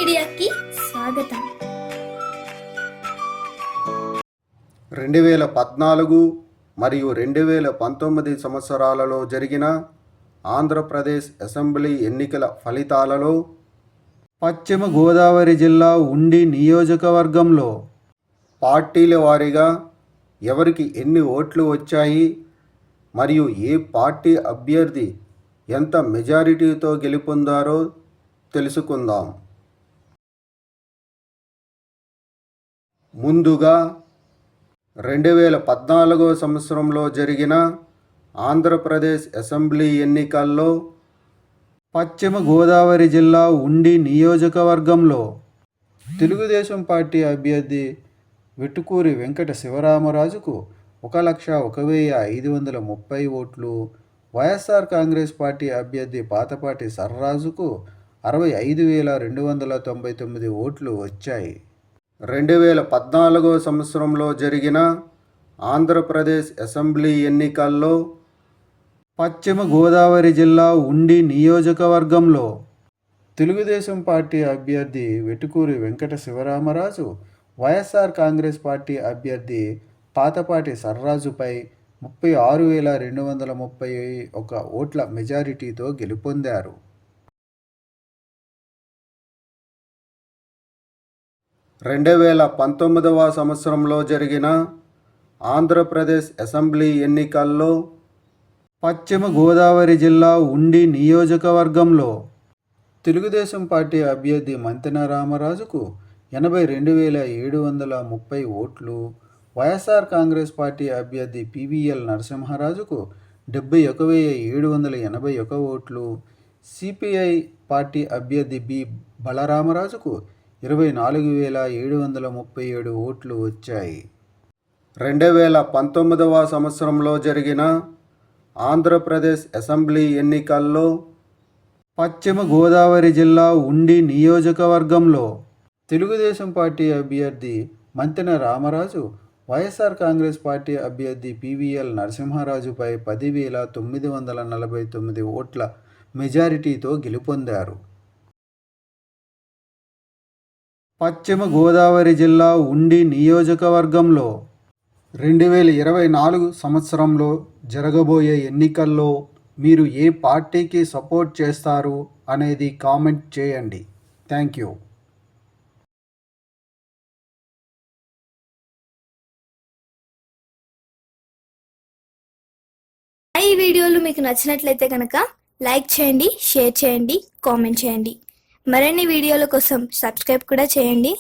మీడియాకి స్వాగతం. 2014 మరియు 2019 సంవత్సరాలలో జరిగిన ఆంధ్రప్రదేశ్ అసెంబ్లీ ఎన్నికల ఫలితాలలో పశ్చిమ గోదావరి జిల్లా ఉండి నియోజకవర్గంలో పార్టీల వారీగా ఎవరికి ఎన్ని ఓట్లు వచ్చాయి మరియు ఏ పార్టీ అభ్యర్థి ఎంత మెజారిటీతో గెలుపొందారో తెలుసుకుందాం. ముందుగా 2014 సంవత్సరంలో జరిగిన ఆంధ్రప్రదేశ్ అసెంబ్లీ ఎన్నికల్లో పశ్చిమ గోదావరి జిల్లా ఉండి నియోజకవర్గంలో తెలుగుదేశం పార్టీ అభ్యర్థి వెటుకూరి వెంకట శివరామరాజుకు 1,01,530 ఓట్లు, వైఎస్ఆర్ కాంగ్రెస్ పార్టీ అభ్యర్థి పాతపాటి సర్రాజుకు 65,299 ఓట్లు వచ్చాయి. 2014 సంవత్సరంలో జరిగిన ఆంధ్రప్రదేశ్ అసెంబ్లీ ఎన్నికల్లో పశ్చిమ గోదావరి జిల్లా ఉండి నియోజకవర్గంలో తెలుగుదేశం పార్టీ అభ్యర్థి వెటుకూరి వెంకట శివరామరాజు వైఎస్ఆర్ కాంగ్రెస్ పార్టీ అభ్యర్థి పాతపాటి సర్రాజుపై 36,231 ఓట్ల మెజారిటీతో గెలుపొందారు. 2019 సంవత్సరంలో జరిగిన ఆంధ్రప్రదేశ్ అసెంబ్లీ ఎన్నికల్లో పశ్చిమ గోదావరి జిల్లా ఉండి నియోజకవర్గంలో తెలుగుదేశం పార్టీ అభ్యర్థి మంతెన రామరాజుకు 82,730 ఓట్లు, వైఎస్ఆర్ కాంగ్రెస్ పార్టీ అభ్యర్థి పివిఎల్ నరసింహరాజుకు 71,781 ఓట్లు, సిపిఐ పార్టీ అభ్యర్థి బి బలరామరాజుకు 24,737 ఓట్లు వచ్చాయి. 2019 సంవత్సరంలో జరిగిన ఆంధ్రప్రదేశ్ అసెంబ్లీ ఎన్నికల్లో పశ్చిమ గోదావరి జిల్లా ఉండి నియోజకవర్గంలో తెలుగుదేశం పార్టీ అభ్యర్థి మంతెన రామరాజు వైఎస్ఆర్ కాంగ్రెస్ పార్టీ అభ్యర్థి పివిఎల్ నరసింహరాజుపై 10,949 ఓట్ల మెజారిటీతో గెలుపొందారు. పశ్చిమ గోదావరి జిల్లా ఉండి నియోజకవర్గంలో 2024 సంవత్సరంలో జరగబోయే ఎన్నికల్లో మీరు ఏ పార్టీకి సపోర్ట్ చేస్తారు అనేది కామెంట్ చేయండి. Thank you. ఈ వీడియోలు మీకు నచ్చినట్లయితే కనుక లైక్ చేయండి, షేర్ చేయండి, కామెంట్ చేయండి. మరిన్ని వీడియోల కోసం సబ్స్క్రైబ్ కూడా చేయండి.